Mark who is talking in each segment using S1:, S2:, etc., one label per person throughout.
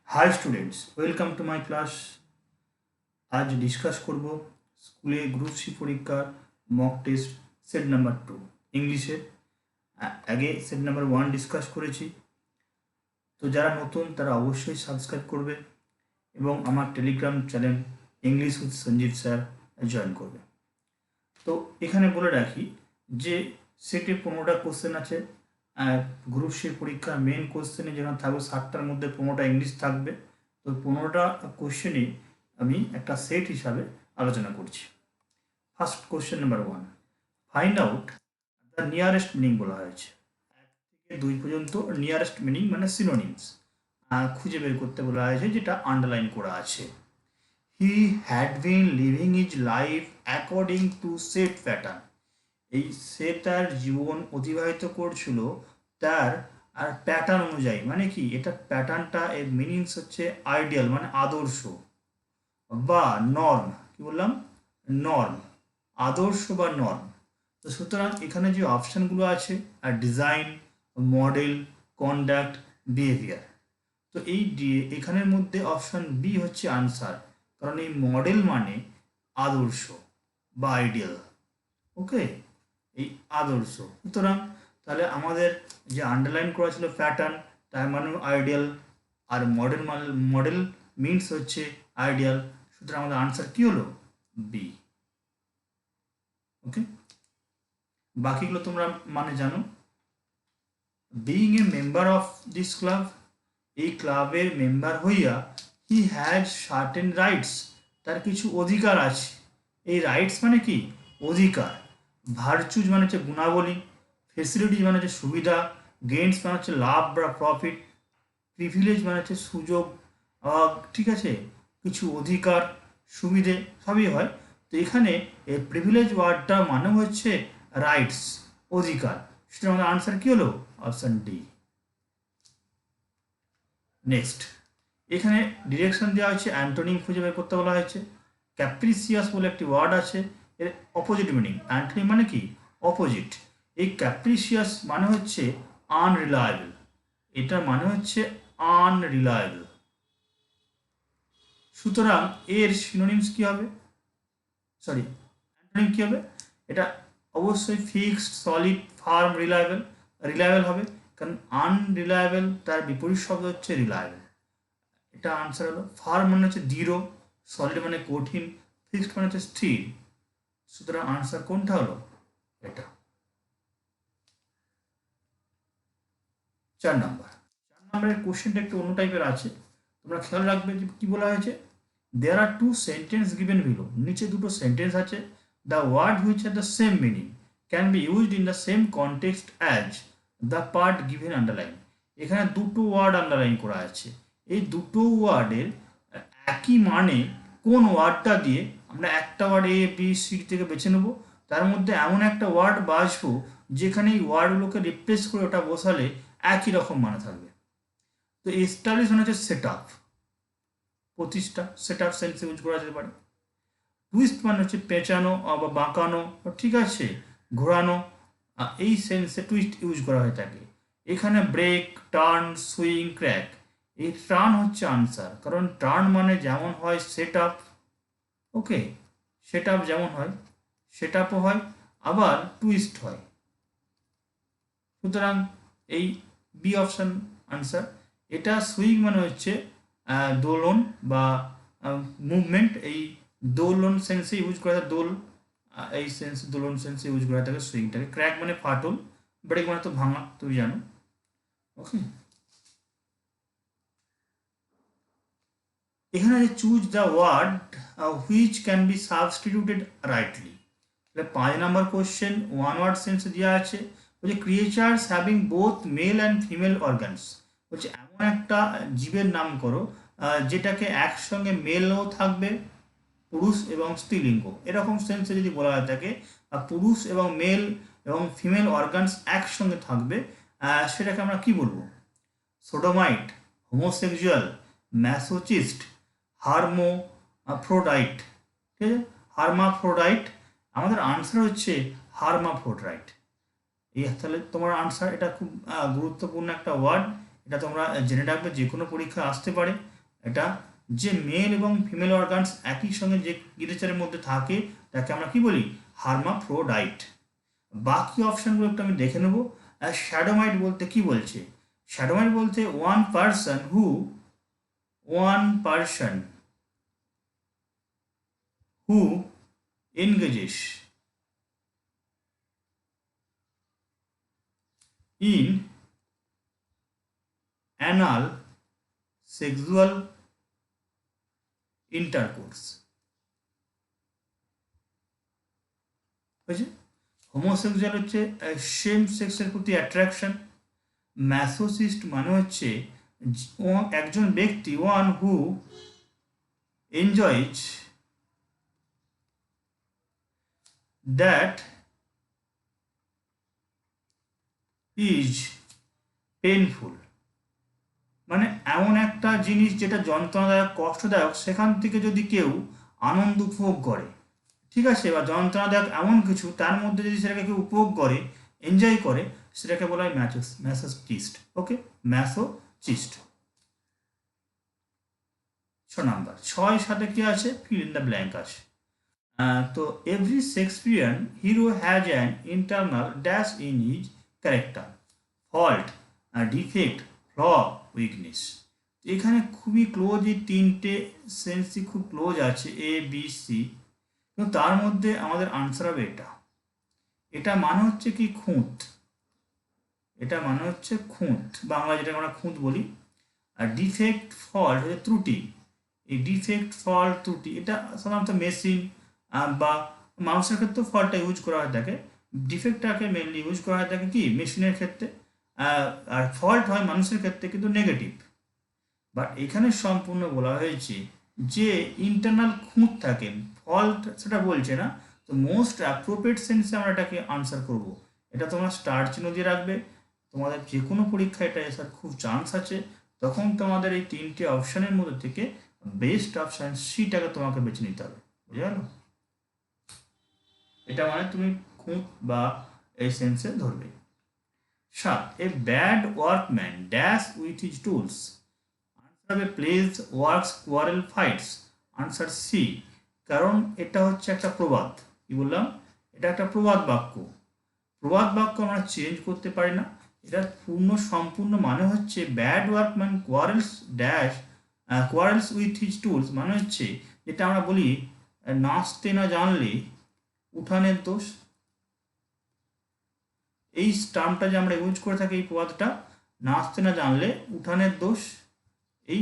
S1: High students, welcome to my class. আজ discuss করব স্কুলে গ্রুপ সি পরীক্ষার মক টেস্ট সেট নাম্বার 2 ইংলিশের। আগে সেট নাম্বার 1 ডিসকাস করেছি। তো যারা নতুন তারা অবশ্যই সাবস্ক্রাইব করবে এবং আমার Telegram channel English with Sanjit sir join করবে। তো এখানে বলে রাখি যে সেটে 15টা কোশ্চেন আছে। গ্রুপ সি পরীক্ষার মেন কোশ্চেনে যেখানে থাকবে 60টার মধ্যে 15টা ইংলিশ থাকবে। তো 15টা কোশ্চেনই আমি একটা সেট হিসাবে আলোচনা করছি। First question number 1, find out the nearest meaning বলা হয়েছে। 1 থেকে 2 পর্যন্ত নিয়ারেস্ট মিনিং মানে সিনোনিমস খুঁজে বের করতে বলা হয়েছে, যেটা আন্ডারলাইন করা আছে। He had been living his life according to set pattern. এই সে তার জীবন অতিবাহিত করছিল তার আর প্যাটার্ন অনুযায়ী। মানে কি, এটা প্যাটার্নটা এর মিনিংস হচ্ছে আইডিয়াল মানে আদর্শ, বা নর্ম। কি বললাম? নর্ম, আদর্শ বা নর্ম। তো সুতরাং এখানে যে অপশানগুলো আছে আর ডিজাইন, মডেল, কন্ডাক্ট, বিহেভিয়ার। তো এই এখানের মধ্যে অপশান বি হচ্ছে আনসার, কারণ এই মডেল মানে আদর্শ বা আইডিয়াল। ওকে, এই আদর্শ। সুতরাং তাহলে আমাদের যে আন্ডারলাইন করা ছিল প্যাটার্ন, তার মানে আইডিয়াল, আর মডেল মিনস হচ্ছে আইডিয়াল। সুতরাং আমাদের আনসার কি হলো? বি। ওকে, বাকিগুলো তোমরা মানে জানো। Being a member of this club, এই ক্লাবের মেম্বার হইয়া হি হ্যাজ সার্টেন রাইটস, তার কিছু অধিকার আছে। এই রাইটস মানে কি? অধিকার। ভার্চুজ মানে হচ্ছে গুণাবলী, ফেসিলিটিজ মানে হচ্ছে সুবিধা, গেইনস মানে হচ্ছে লাভ বা প্রফিট, প্রিভিলেজ মানে হচ্ছে সুযোগ। ঠিক আছে, কিছু অধিকার, সুবিধে সবই হয়। তো এখানে এই প্রিভিলেজ ওয়ার্ডটা মানে হচ্ছে রাইটস, অধিকার। সেটা আমাদের আনসার কি হলো? Option D. নেক্সট, এখানে ডিরেকশন দেওয়া হয়েছে, অ্যান্টোনিম খুঁজে বের করতে বলা হয়েছে। ক্যাপ্রিসিয়াস বলে একটি ওয়ার্ড আছে, এর অপোজিট মিনিং। অ্যান্টোনিম মানে কি? অপোজিট। এই ক্যাপ্রিসিয়াস মানে হচ্ছে আনরিলায়েবল, এটার মানে হচ্ছে আনরিলায়েবল। সুতরাং এর সিনোনিমস কি হবে? সরি, অ্যান্টোনিম কি হবে? এটা অবশ্যই fixed, solid, farm, reliable. Reliable হবে, কারণ আনরিলায়েবল তার বিপরীত শব্দ হচ্ছে রিলায়েবল। এটা আনসার হলো। ফার্ম মানে হচ্ছে দৃঢ়, সলিড মানে কঠিন, ফিক্সড মানে হচ্ছে স্থির। সুতরাং আনসার কোনটা হলো? এটা। 4 নম্বরের কোশ্চেনটা একটু অন্য টাইপের আছে, তোমরা খেয়াল রাখবে যে কি বলা হয়েছে। There are 2 sentence given below, নিচে দুটো সেন্টেন্স আছে। The word which have the same meaning can be used in the same context as the part given underline. এখানে দুটো ওয়ার্ড আন্ডারলাইন করা আছে। এই দুটো ওয়ার্ডের একই মানে কোন ওয়ার্ডটা দিয়ে আমরা একটা ওয়ার্ড এ বি সি থেকে বেছে নেব, তার মধ্যে এমন একটা ওয়ার্ড বাছবো যেখানে এই ওয়ার্ডগুলোকে রিপ্লেস করে ওটা বসালে একই রকম মানে থাকবে। তো এস্টাবলিশ মানে হচ্ছে সেট আপ, প্রতিষ্ঠা, সেট আপ সেন্স ইউজ করা যেতে পারে। টুইস্ট মানে হচ্ছে পেঁচানো বা বাঁকানো, ঠিক আছে, ঘোরানো। এই সেন্সে টুইস্ট ইউজ করা হয়ে থাকে। এখানে ব্রেক, টার্ন, সুইং, ক্র্যাক। এই টার্ন হচ্ছে আনসার, কারণ টার্ন মানে যেমন হয় সেট আপ। ওকে, সেট আপ যেমন হয় সেট আপও হয়, আবার টুইস্ট হয়। সুতরাং এই বি অপশন আনসার। এটা সুইং মানে হচ্ছে দোলন বা মুভমেন্ট। এই দোলন সেন্সে ইউজ করা থাকে, দোল, এই সেন্স দোলন সেন্সে ইউজ করা থাকে সুইংটাকে। ক্র্যাক মানে ফাটল, ব্রেক মানে তো ভাঙা, তুমি জানো। ওকে, এখানে আছে choose the word which can be substituted rightly. তাহলে 5 নম্বর কোশ্চেন, ওয়ান ওয়ার্ড সেন্সে দেওয়া আছে। বলছে creatures having both male and female organs. বলছে এমন একটা জীবের নাম করো যেটাকে একসঙ্গে মেলও থাকবে, পুরুষ এবং স্ত্রীলিঙ্গ, এরকম সেন্সে যদি বলা হয়ে থাকে, পুরুষ এবং মেল এবং ফিমেল অর্গানস একসঙ্গে থাকবে, সেটাকে আমরা কি বলবো? সোডোমাইট, হোমোসেক্সুয়াল, ম্যাসোচিস্ট, হার্মোফ্রোডাইট। ঠিক আছে, হার্মাফ্রোডাইট। আমাদের আনসার হচ্ছে হার্মাফ্রোডাইট। এই তাহলে তোমার আনসার। এটা খুব গুরুত্বপূর্ণ একটা ওয়ার্ড, এটা তোমরা জেনে রাখবে, যে কোনো পরীক্ষা আসতে পারে। এটা যে মেল এবং ফিমেল অর্গানস একই সঙ্গে যে ক্রিয়েচারের মধ্যে থাকে তাকে আমরা কি বলি, হার্মাফ্রোডাইট। বাকি অপশানগুলো একটু আমি দেখে নেব। শ্যাডোমাইট বলতে কি বলছে? শ্যাডোমাইট বলতে one person who engages in anal sexual intercourse। বুঝছে? হোমোসেক্সুয়াল হচ্ছে সেম সেক্সের প্রতি অ্যাট্রাকশন। ম্যাসোসিস্ট মানে হচ্ছে একজন ব্যক্তি one who enjoys that is painful, মানে এমন একটা জিনিস যেটা যন্ত্রণাদায়ক কষ্টদায়ক সেখান থেকে যদি কেউ আনন্দ উপভোগ করে, ঠিক আছে, বা যন্ত্রণাদায়ক এমন কিছু তার মধ্যে যদি সেটাকে কেউ উপভোগ করে, এনজয় করে, সেটাকে বলা হয় ম্যাসোচিস্ট। ওকে, ম্যাসোচিস্ট। 6 নাম্বার, 6 কি আছে, ফিল ইন দ্য ব্ল্যাঙ্ক আছে। তো every Shakespearean hero has an internal dash in his character, fault, defect, flaw, weakness. এখানে খুবই ক্লোজ, এই তিনটে সেন্সই খুব ক্লোজ আছে, এ বি সি, কিন্তু তার মধ্যে আমাদের আনসার হবে এটা। এটা মানে হচ্ছে কি, খুঁত। এটা মানে হচ্ছে খুঁত, বাংলা যেটাকে আমরা খুঁত বলি। আর ডিফেক্ট ফল্ট হচ্ছে ত্রুটি। এই ডিফেক্ট ফল্ট ত্রুটি এটা সাধারণত মেশিন বা মানুষের ক্ষেত্রে ফল্টটা ইউজ করা হয়ে থাকে, ডিফেক্টটাকে মেনলি ইউজ করা হয়ে থাকে কি মেশিনের ক্ষেত্রে, আর ফল্ট হয় মানুষের ক্ষেত্রে কিন্তু নেগেটিভ। বাট এখানে সম্পূর্ণ বলা হয়েছে যে ইন্টারনাল খুঁত থাকে, ফল্ট সেটা বলছে না। তো মোস্ট অ্যাপ্রোপ্রিয়েট সেন্সে আমরা এটাকে আনসার করব। এটা তোমরা স্টার চিহ্ন দিয়ে রাখবে, তোমাদের যে কোনো পরীক্ষায় এটা আসার খুব চান্স আছে। তখন তোমাদের এই তিনটে অপশানের মধ্যে থেকে বেস্ট অপশান সিটাকে তোমাকে বেছে নিতে হবে, বুঝে গেল? এটা মানে তুমি খুঁত বা এই সেন্সে ধরবে। 7, a bad workman dash with his tools, answer হবে plays, works, quarrel, fights. Answer C, কারণ এটা হচ্ছে একটা প্রবাদ। কি বললাম? এটা একটা প্রবাদ বাক্য। প্রবাদ বাক্য আমরা চেঞ্জ করতে পারি না। এটার সম্পূর্ণ মানে হচ্ছে bad workman quarrels with his tools, মানে হচ্ছে যেটা আমরা বলি নাচতে না জানলে উঠানের দোষ। এই টার্মটা যে আমরা ইউজ করে থাকি, এই প্রবাদটা, নাচতে না জানলে উঠানের দোষ, এই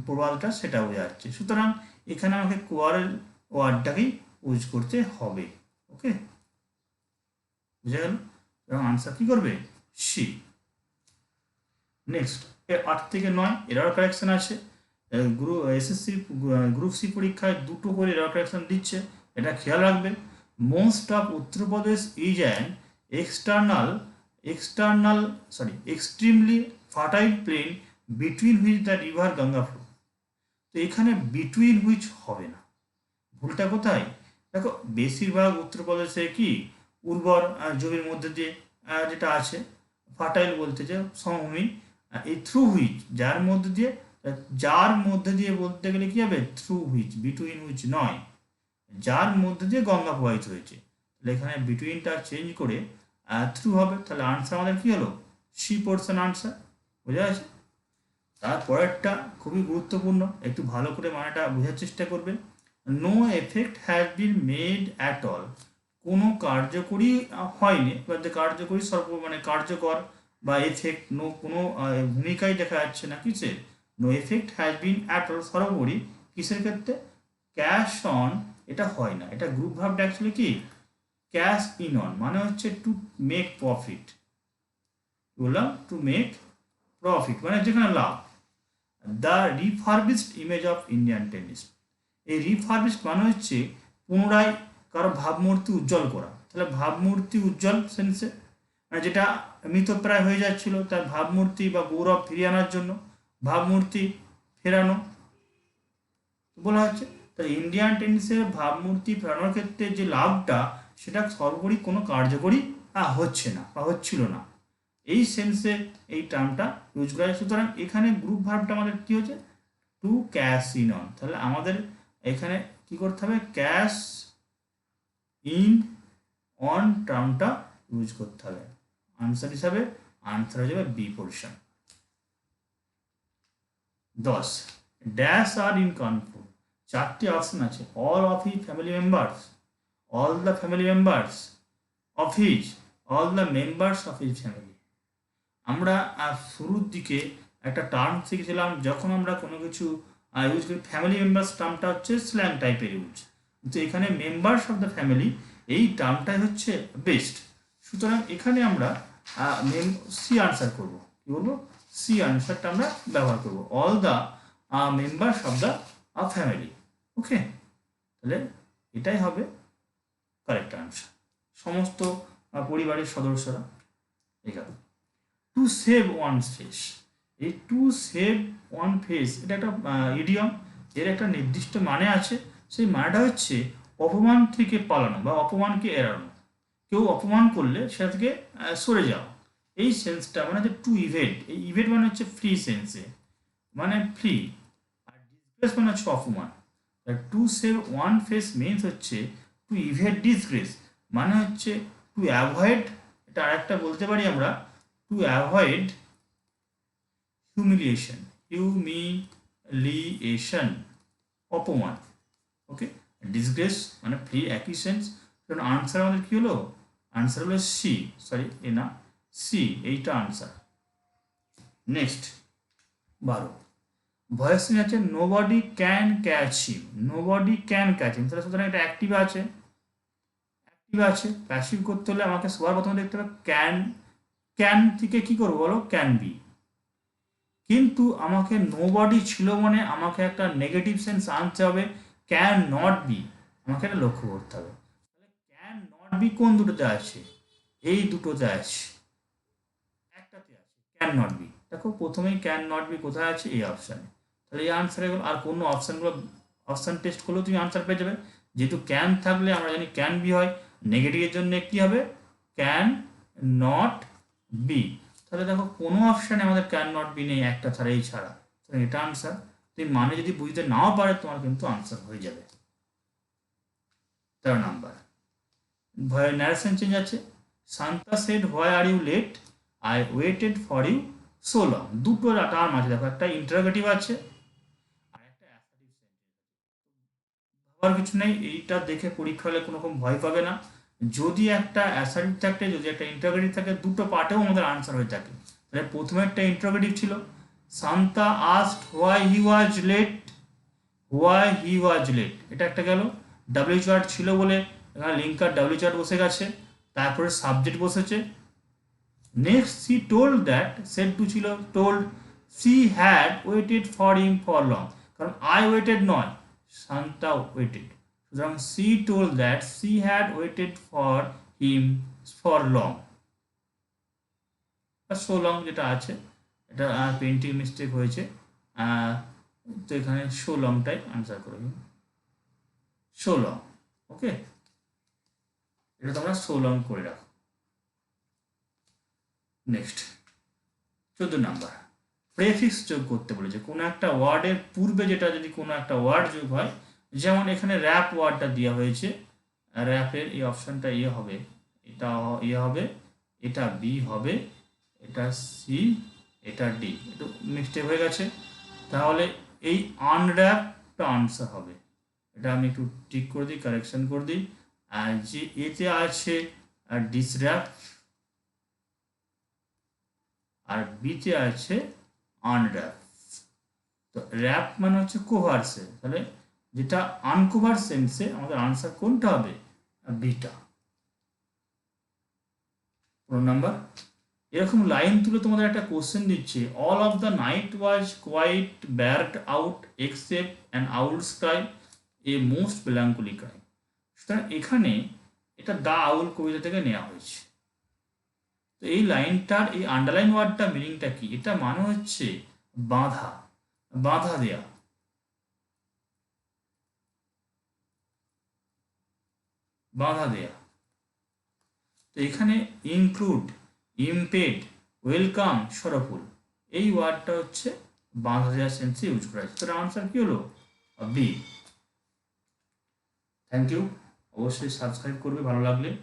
S1: প্রবাদটা সেটা বোঝা যাচ্ছে। সুতরাং এখানে আমাকে কোয়ারেল ওয়ার্ডটাকেই ইউজ করতে হবে। ওকে, বুঝা গেল? এবং আনসার কি করবে? সি। নেক্সট, 8 থেকে 9 এরর কারেকশন আছে। এসএসসি গ্রুপ সি পরীক্ষায় 2টো করে এরর কারেকশন দিচ্ছে, এটা খেয়াল রাখবে। Most of Uttar Pradesh is an extremely fertile plain between which the river Ganga flow. তো এখানে বিটুইন হুইচ হবে না, ভুলটা কোথায়? দেখো, বেশিরভাগ উত্তরপ্রদেশে কি উর্বর জমির মধ্যে দিয়ে যেটা আছে, ফার্টাইল বলতে যে সমভূমি, এই থ্রু হুইচ যার মধ্যে দিয়ে বলতে গেলে কি হবে? থ্রু হুইচ, বিটুইন হুইচ নয়, যার মধ্যে দিয়ে গঙ্গা প্রবাহিত হয়েছে। তাহলে এখানে বিটুইনটা চেঞ্জ করে থ্রু হবে। তাহলে আনসার আমাদের কি হলো? C portion answer. বোঝা আছে? তারপরেরটা খুবই গুরুত্বপূর্ণ, একটু ভালো করে মানেটা বোঝার চেষ্টা করবেন। No effect has been made at all, কোনো কার্যকরী হয়নি, কার্যকরী কার্যকর বা এফেক্ট, কোনো ভূমিকাই দেখা যাচ্ছে না কিসের? No effect has been at all, সর্বোপরি কিসের ক্ষেত্রে? ক্যাশ অন, এটা হয় না। এটা গ্রুপ ভাবটা অ্যাকচুয়ালি কি? ক্যাশ ইন অন, মানে হচ্ছে টু মেক প্রফিট। বললাম টু মেক প্রফিট মানে যেখানে লাভ। The refurbished image of Indian tennis, এই রিফারবিশড মানে হচ্ছে পুনরায় কারো ভাবমূর্তি উজ্জ্বল করা। তাহলে ভাবমূর্তি উজ্জ্বল সেন্সে, মানে যেটা মৃতপ্রায় হয়ে যাচ্ছিল তার ভাবমূর্তি বা গৌরব ফিরিয়ে আনার জন্য ভাবমূর্তি ফেরানো বলা হচ্ছে। তাহলে ইন্ডিয়ান টেনিসের ভাবমূর্তি ফেরানোর ক্ষেত্রে যে লাভটা, সেটা সর্বোপরি কোনো কার্যকরী হচ্ছে না বা হচ্ছিল না, এই সেন্সে এই টার্মটা ইউজ করা হয়। সুতরাং এখানে গ্রুপ ভার্বটা আমাদের কী হচ্ছে? টু ক্যাশ ইন অন, তাহলে আমাদের এখানে কি করতে হবে, ক্যাশ ইন অন টার্মটা ইউজ করতে হবে। আনসার হিসাবে আনসার হয়ে যাবে বি পোর্শন। 10 ড্যাশ আর ইন কনফুল, চারটি অপশন আছে, all of his family members, all the family members of his, all the members of his family. আমরা শুরুর দিকে একটা টার্ম শিখেছিলাম, যখন আমরা কোনো কিছু ইউজ করি, ফ্যামিলি মেম্বার্স টার্মটা হচ্ছে স্ল্যাং টাইপের ইউজ, কিন্তু এখানে মেম্বার্স অফ দ্য ফ্যামিলি এই টার্মটাই হচ্ছে বেস্ট। সুতরাং এখানে আমরা সি আনসার করব, কি বলবো, সি আনসারটা আমরা ব্যবহার করব, all the members of the family. Okay, তাহলে এটাই হবে কারেক্ট আনসার, সমস্ত পরিবারের সদস্যরা। এখানে টু সেভ ওয়ান ফেস, এই টু সেভ ওয়ান ফেস এটা একটা ইডিয়ম, এর একটা নির্দিষ্ট মানে আছে, সেই মানেটা হচ্ছে অপমান থেকে পালানো বা অপমানকে এড়ানো। কেউ অপমান করলে সেটা থেকে সরে যাওয়া, এই সেন্সটা মানে হচ্ছে টু ইভেড, এই ইভেড মানে হচ্ছে ফ্রি সেন্সে, মানে ফ্রি, আর ডিসগ্রেস মানে হচ্ছে অপমান। Two save one face means হচ্ছে টু ইভেড ডিসগ্রেস, মানে হচ্ছে টু অ্যাভয়েড, এটা আরেকটা বলতে পারি আমরা, টু অ্যাভয়েড হিউমিলিয়েশন, হিউমিলিয়েশন অপমান। ওকে, ডিসগ্রেস মানে ফ্রি, একই সেন্স। কারণ আনসার আমাদের কি হলো, আনসার হলো সি, সরি এ না, সি, এইটা আনসার। নেক্সট 12 ভয়েস চেঞ্জ আছে, nobody can catch him, nobody can catch him, তাহলে সুতরাং এটা অ্যাক্টিভ আছে, অ্যাক্টিভ আছে। প্যাসিভ করতে হলে আমাকে সবার প্রথমে দেখতে হবে ক্যান, ক্যান থেকে কি করবো বলো, ক্যান বি, কিন্তু আমাকে নোবডি ছিল মানে আমাকে একটা নেগেটিভ সেন্স আনতে হবে, ক্যান নট বি, আমাকে এটা লক্ষ্য করতে হবে। তাহলে ক্যান নট বি কোন দুটোতে আছে, এই দুটোতে আছে, একটাতে আছে ক্যান নট বি, দেখো প্রথমেই ক্যান নট বি কোথায় আছে, এই অপশানে, তাহলে এই আনসারে আর কোনো অপশানগুলো, অপশান টেস্ট করলেও তুমি আনসার পেয়ে যাবে। যেহেতু ক্যান থাকলে আমরা জানি ক্যান বি হয়, নেগেটিভের জন্য কি হবে, ক্যান নট বি, তাহলে দেখো কোনো অপশানে আমাদের ক্যান নট বি নেই, একটা ছাড়া, এই ছাড়া, তাহলে এটা আনসার। তুমি মানে যদি বুঝতে নাও পারে তোমার কিন্তু আনসার হয়ে যাবে। 13 নাম্বার ভয়ের ন্যারেশন চেঞ্জ আছে, Shanta said why are you late, I waited for you so long, দুটো টার্ম আছে, দেখো একটা ইন্টারোগেটিভ আছে আর একটা অ্যাসার্টিভ সেন্টেন্স। ভাবার কিছু নেই, এইটা দেখে পরীক্ষা হলে কোনো রকম ভয় পাবে না। যদি একটা অ্যাসার্টিভ থাকে, যদি একটা ইন্টারোগেটিভ থাকে, দুটো পার্টেও আমাদের আনসার হয়ে থাকে। তাহলে প্রথমে একটা ইন্টারোগেটিভ ছিল, Shanta asked why he was late, why he was late, এটা একটা গেল। ডাব্লিউ চার্ট ছিল বলে এখানে লিঙ্কার ডাব্লিউ চার্ট বসে গেছে, তারপরে সাবজেক্ট বসেছে। Next she told that, said to ছিল told, she had waited for him for long, কারণ আই ওয়েটেড নয়, শান্তা ওয়েটেড, সুতরাং she told that she had waited for him for long, so long যেটা আছে, এটা পেন্টিং মিস্টেক হয়েছে, তো এখানে সো লংটাই আনসার করে দিন, সো লং। ওকে, এটা তোমরা সো লং করে রাখো। নেক্সট 14 নাম্বার প্রেফিক্স যোগ করতে বলেছে, কোনো একটা ওয়ার্ডের পূর্বে যেটা যদি কোনো একটা ওয়ার্ড যোগ হয়, যেমন এখানে র্যাপ ওয়ার্ডটা দেওয়া হয়েছে, র্যাপের এই অপশানটা ইয়ে হবে, এটা ইয়ে হবে, এটা বি হবে, এটা সি, এটা ডি, একটু মিস্টেক হয়ে গেছে, তাহলে এই আনর্যাপটা আনসার হবে। এটা আমি একটু ঠিক করে দিই, কারেকশন করে দিই। আর যে এতে আছে ডিসর্যাপ, আর বিতে আছে আনর্যাপ। তো র্যাপ মানে হচ্ছে কোভার্সে, তাহলে যেটা আনকোভার সেন্সে আমাদের আনসার কোনটা হবে, বিটা। 15 নাম্বার এরকম লাইন তুলে তোমাদের একটা কোশ্চেন দিচ্ছে, all of the night was quite barred out except an owl's cry, a most melancholy cry. সুতরাং এখানে এটা দা আউল কবিতা থেকে নেওয়া হয়েছে। তো এই লাইনটার এই আন্ডারলাইন ওয়ার্ডটা মিনিংটা কি, এটা মানে হচ্ছে বাঁধা, বাঁধা দেয়া, বাঁধা দেয়া। তো এখানে ইনক্লুড, ইমপেড, ওয়েলকাম, সরফুল, এই ওয়ার্ডটা হচ্ছে বাঁশঝাড় সেন্সে ইউজ করা হয়েছে। তার আনসার কি হলো? বি। থ্যাংক ইউ, অবশ্যই সাবস্ক্রাইব করবে ভালো লাগলে।